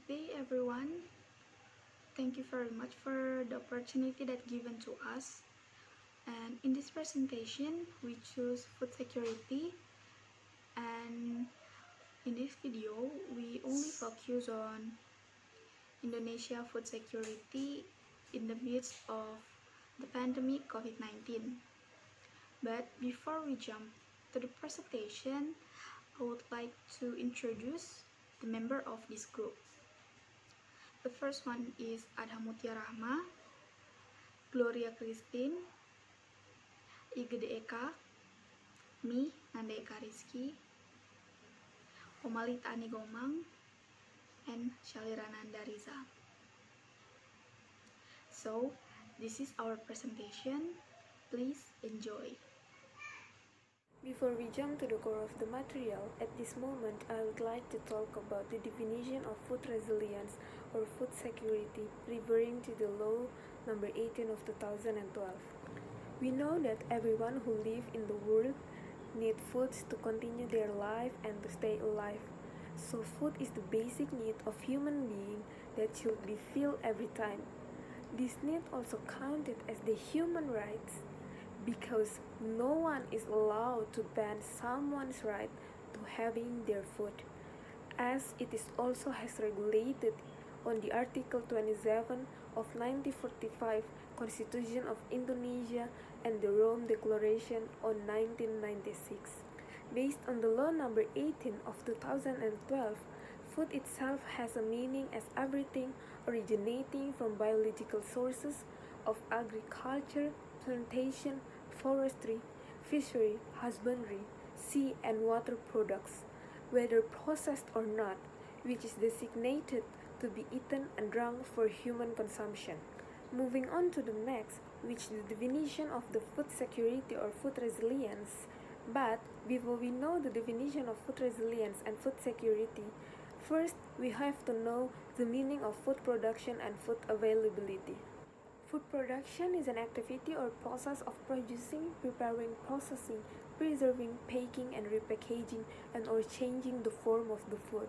day, everyone. Thank you very much for the opportunity that given to us. And in this presentation, we choose food security. And in this video, we only focus on Indonesia food security in the midst of the pandemic COVID-19. But before we jump to the presentation, I would like to introduce the member of this group. The first one is Adhamutia Rahma, Gloria Christine, Igede Eka, me, Nanda Eka Rizky, Omalit Ani Gomang, and Shalirananda Riza. So, this is our presentation. Please enjoy. Before we jump to the core of the material, at this moment I would like to talk about the definition of food resilience or food security, referring to the law number 18 of 2012. We know that everyone who lives in the world needs foods to continue their life and to stay alive. So food is the basic need of human being that should be filled every time. This need also counted as the human rights, because no one is allowed to ban someone's right to having their food, as it is also has regulated on the Article 27 of 1945 Constitution of Indonesia and the Rome Declaration on 1996. Based on the law number 18 of 2012, food itself has a meaning as everything originating from biological sources of agriculture, plantation, forestry, fishery, husbandry, sea and water products, whether processed or not, which is designated to be eaten and drunk for human consumption. Moving on to the next, which is the definition of the food security or food resilience. But before we know the definition of food resilience and food security, first we have to know the meaning of food production and food availability. Food production is an activity or process of producing, preparing, processing, preserving, packing, and repackaging and or changing the form of the food.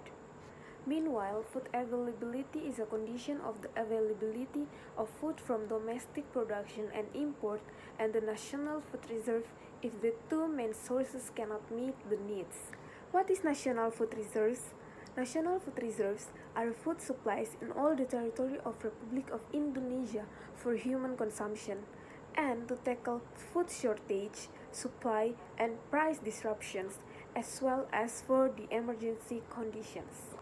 Meanwhile, food availability is a condition of the availability of food from domestic production and import and the national food reserve if the two main sources cannot meet the needs. What is national food reserves? National food reserves are food supplies in all the territory of Republic of Indonesia for human consumption and to tackle food shortage, supply, and price disruptions, as well as for the emergency conditions.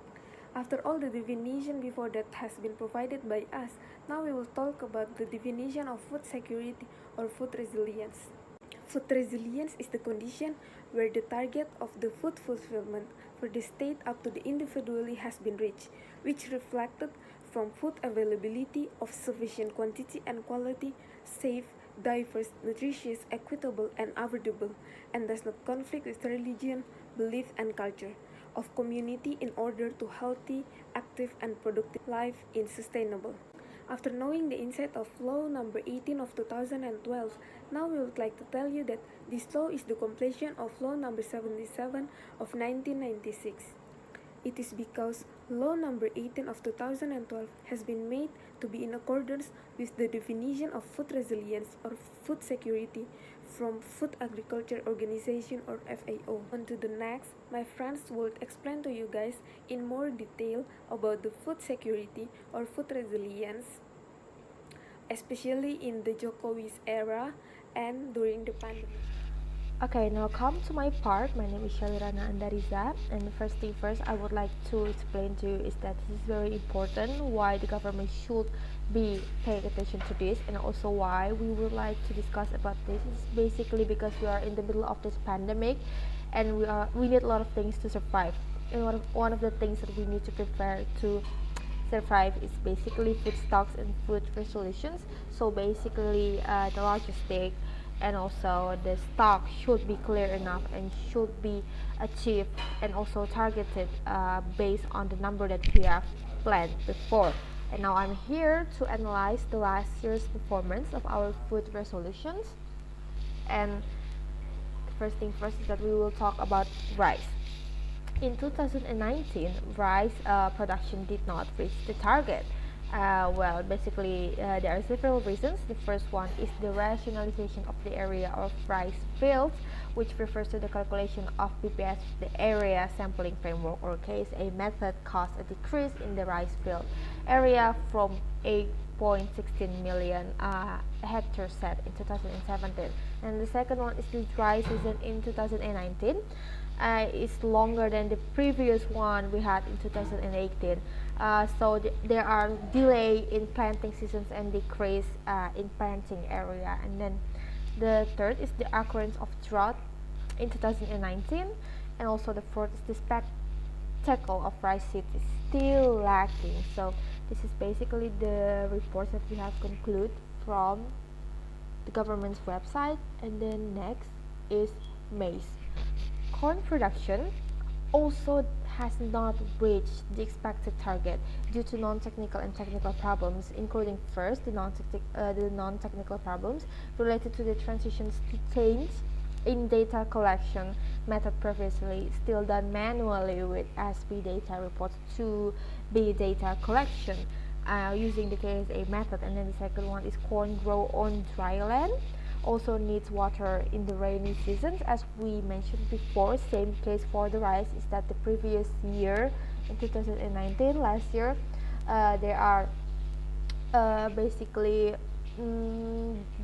After all the definition before that has been provided by us, now we will talk about the definition of food security or food resilience. Food resilience is the condition where the target of the food fulfillment for the state up to the individually has been reached, which reflected from food availability of sufficient quantity and quality, safe, diverse, nutritious, equitable, and affordable, and does not conflict with religion, belief, and culture of community in order to healthy, active, and productive life in sustainable. After knowing the insight of law number 18 of 2012, now we would like to tell you that this law is the completion of law number 77 of 1996. It is because law number 18 of 2012 has been made to be in accordance with the definition of food resilience or food security from Food Agriculture Organization or FAO. On to the next, my friends will explain to you guys in more detail about the food security or food resilience, especially in the Jokowi's era and during the pandemic. Okay, now come to my part. My name is Shalirana Andariza, and first thing first, I would like to explain to you is that this is very important, why the government should be paying attention to this, and also why we would like to discuss about this. It's basically because we are in the middle of this pandemic, and we need a lot of things to survive. And one of the things that we need to prepare to survive is basically food stocks and food resolutions. So basically, the logistic and also the stock should be clear enough and should be achieved and also targeted based on the number that we have planned before. And now I'm here to analyze the last year's performance of our food resolutions. And the first thing first is that we will talk about rice. In 2019, rice production did not reach the target. There are several reasons. The first one is the rationalization of the area of rice fields, which refers to the calculation of PPS, the area sampling framework, or KSA method, caused a decrease in the rice field area from 8.16 million hectares set in 2017. And the second one is the dry season in 2019. Is longer than the previous one we had in 2018. There are delay in planting seasons and decrease in planting area. And then the third is the occurrence of drought in 2019, and also the fourth is the spectacle of rice seeds is still lacking. So this is basically the reports that we have concluded from the government's website. And then next is maize. Corn production also has not reached the expected target due to non-technical and technical problems, including first the non-technical problems related to the transitions to change in data collection method previously still done manually with SP data reports to B data collection using the KSA method. And then the second one is corn grow on dry land, also needs water in the rainy seasons. As we mentioned before, same case for the rice is that the previous year in 2019, last year, there are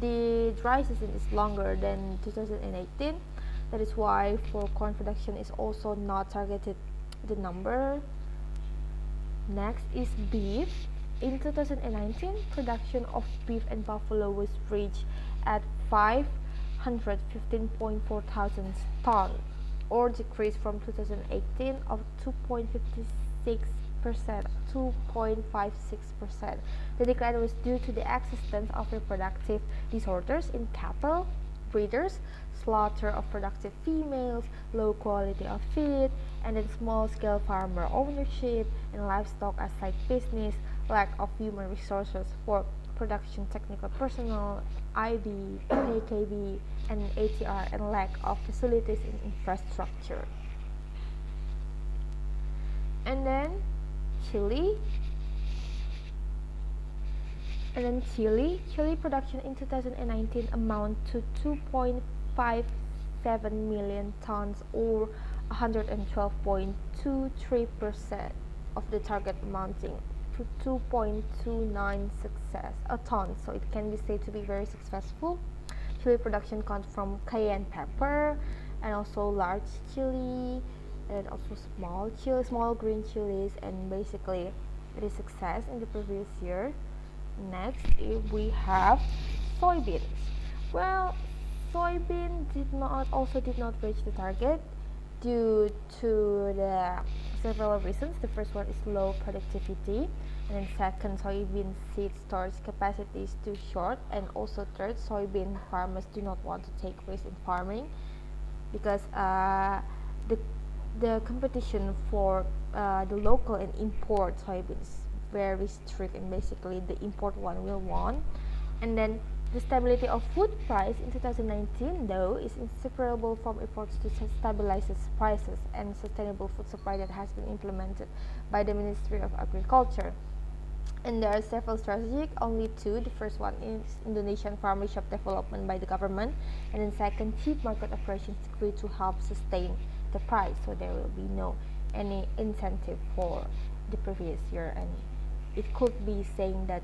the dry season is longer than 2018. That is why for corn production is also not targeted the number. Next is beef. In 2019, production of beef and buffalo was reached at 515.4 thousand tons, or decrease from 2018 of 2.56%. 2.56%. The decline was due to the existence of reproductive disorders in cattle breeders, slaughter of productive females, low quality of feed, and then small-scale farmer ownership and livestock as side business, lack of human resources for production technical personnel, IB, KKB, and ATR, and lack of facilities and infrastructure. And then Chile production in 2019 amount to 2.57 million tons, or 112.23% of the target, amounting to 2.29 tons. So it can be said to be very successful. Chili production comes from cayenne pepper and also large chili and also small green chilies, and basically it is success in the previous year. Next, we have soybeans. Well, soybean did not reach the target due to the several reasons. The first one is low productivity, and then second, soybean seed storage capacity is too short, and also third, soybean farmers do not want to take risks in farming because the competition for the local and import soybeans very strict, and basically the import one will won. And then the stability of food price in 2019 though is inseparable from efforts to stabilize prices and sustainable food supply that has been implemented by the Ministry of Agriculture. And there are several strategies, only two. The first one is Indonesian farmer shop development by the government, and then second, cheap market operations to help sustain the price, so there will be no any incentive for the previous year, and it could be saying that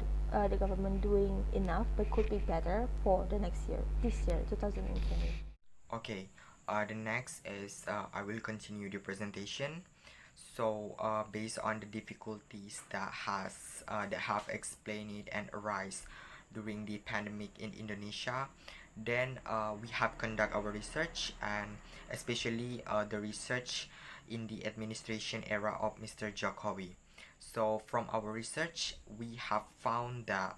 the government doing enough but could be better for the next year, this year 2020. Okay, the next is I will continue the presentation. So based on the difficulties that have explained it and arise during the pandemic in Indonesia, then we have conduct our research, and especially the research in the administration era of Mr. Jokowi. So from our research, we have found that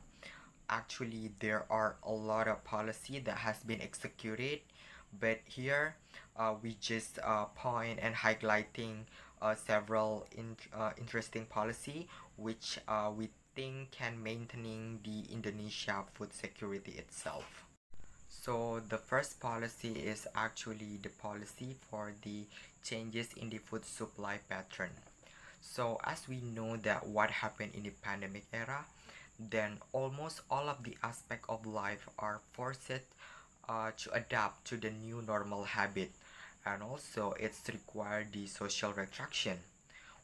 actually there are a lot of policy that has been executed, but here we just point and highlighting several interesting policy which we think can maintaining the Indonesia food security itself. So the first policy is actually the policy for the changes in the food supply pattern. So as we know that what happened in the pandemic era, then almost all of the aspects of life are forced to adapt to the new normal habit, and also it's required the social retraction,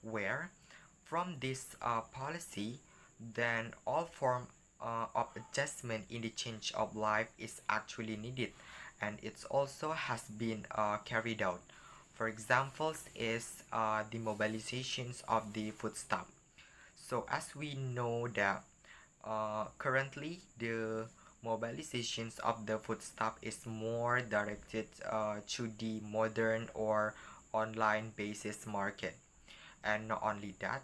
where from this policy, then all form of adjustment in the change of life is actually needed, and it also has been carried out. For examples is the mobilizations of the food stamp. So as we know that currently the mobilizations of the food stamp is more directed to the modern or online basis market. And not only that,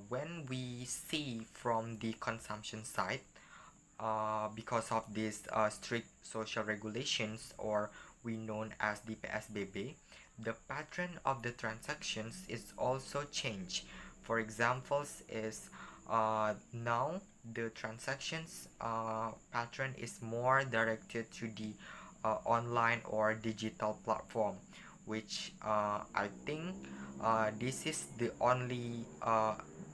when we see from the consumption side, because of these strict social regulations, or we known as the PSBB, the pattern of the transactions is also changed. For examples is now the transactions pattern is more directed to the online or digital platform, which I think this is the only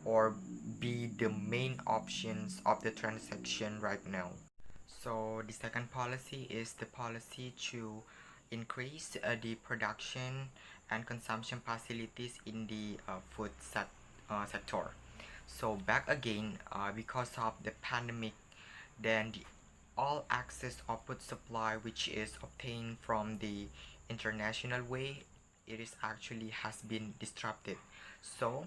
or be the main options of the transaction right now. So the second policy is the policy to increase the production and consumption facilities in the sector. So back again, because of the pandemic, then the all access of food supply which is obtained from the international way, it is actually has been disrupted. So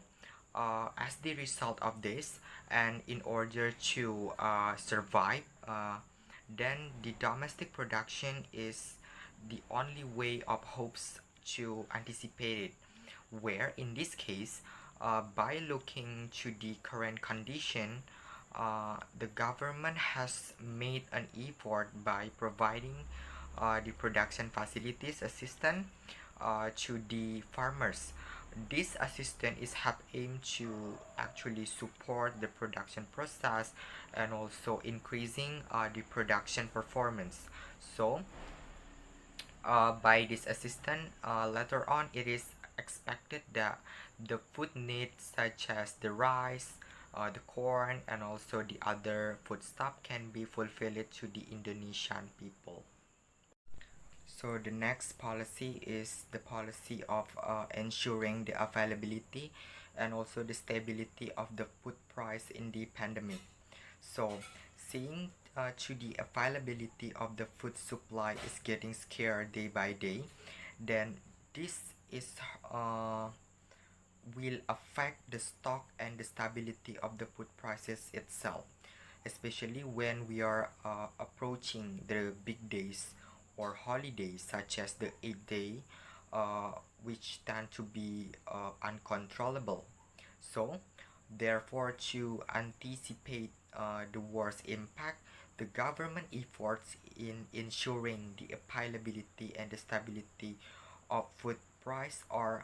as the result of this, and in order to survive, then the domestic production is the only way of hopes to anticipate it, where in this case, by looking to the current condition, the government has made an effort by providing the production facilities assistance to the farmers. This assistance is have aimed to actually support the production process and also increasing the production performance. So by this assistance, later on it is expected that the food needs such as the rice, the corn, and also the other food stuff can be fulfilled to the Indonesian people. So the next policy is the policy of ensuring the availability and also the stability of the food price in the pandemic. So seeing to the availability of the food supply is getting scarce day by day, then this is will affect the stock and the stability of the food prices itself, especially when we are approaching the big days or holidays such as the 8th day, which tend to be uncontrollable. So therefore, to anticipate the worst impact, the government efforts in ensuring the availability and the stability of food price are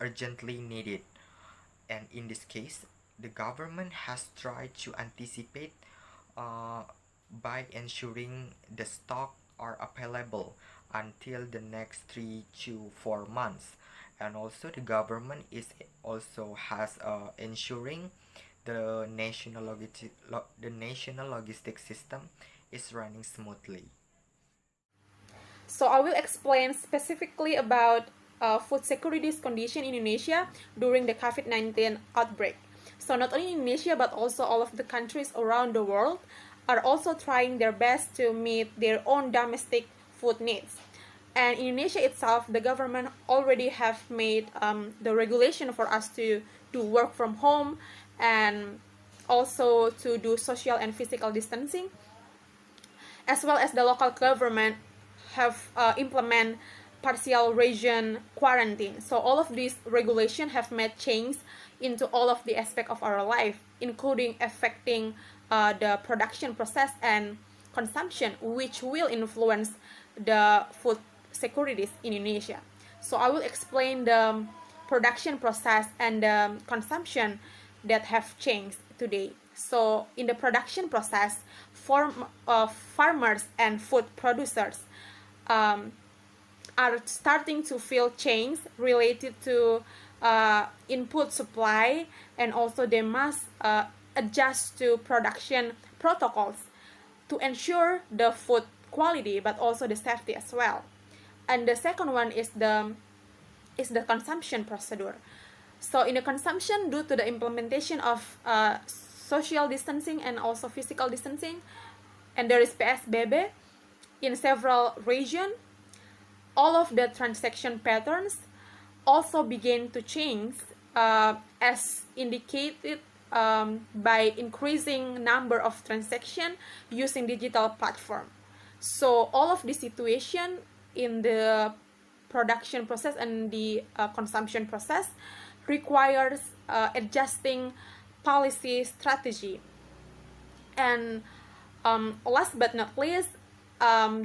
urgently needed. And in this case, the government has tried to anticipate uh, by ensuring the stock are available until the next 3 to 4 months, and also the government is also has ensuring the national logistic system is running smoothly. So I will explain specifically about food security's condition in Indonesia during the COVID-19 outbreak. So not only Indonesia but also all of the countries around the world are also trying their best to meet their own domestic food needs. And in Indonesia itself, the government already have made the regulation for us to work from home and also to do social and physical distancing, as well as the local government have implement partial region quarantine. So all of these regulations have made change into all of the aspect of our life, including affecting the production process and consumption, which will influence the food securities in Indonesia. So I will explain the production process and the consumption that have changed today. So in the production process, farmers and food producers are starting to feel change related to input supply, and also they must adjust to production protocols to ensure the food quality but also the safety as well. And the second one is the consumption procedure. So in the consumption, due to the implementation of social distancing and also physical distancing, and there is PSBB in several regions, all of the transaction patterns also begin to change, as indicated by increasing number of transactions using digital platform. So all of this situation in the production process and the consumption process requires adjusting policy strategy. And last but not least,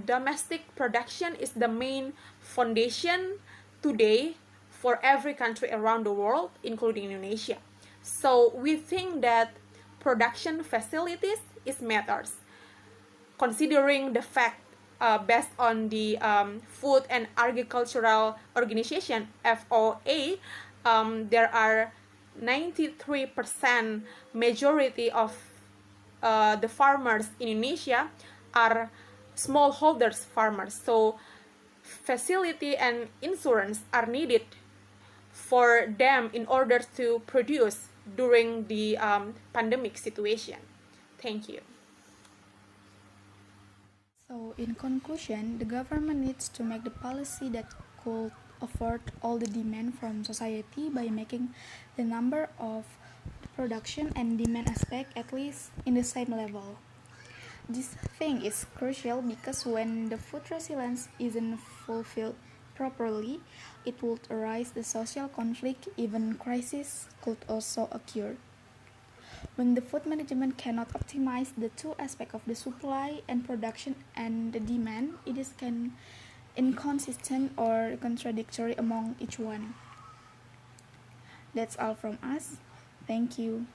domestic production is the main foundation today for every country around the world, including Indonesia. So we think that production facilities is matters, considering the fact, based on the Food and Agricultural Organization (FOA), there are 93% majority of the farmers in Indonesia are smallholders farmers. So facility and insurance are needed for them in order to produce during the pandemic situation. Thank you. So, in conclusion, the government needs to make the policy that could afford all the demand from society by making the number of the production and demand aspect at least in the same level. This thing is crucial because when the food resilience isn't fulfilled properly, it would arise the social conflict, even crisis could also occur. When the food management cannot optimize the two aspects of the supply and production and the demand, it is inconsistent or contradictory among each one. That's all from us. Thank you.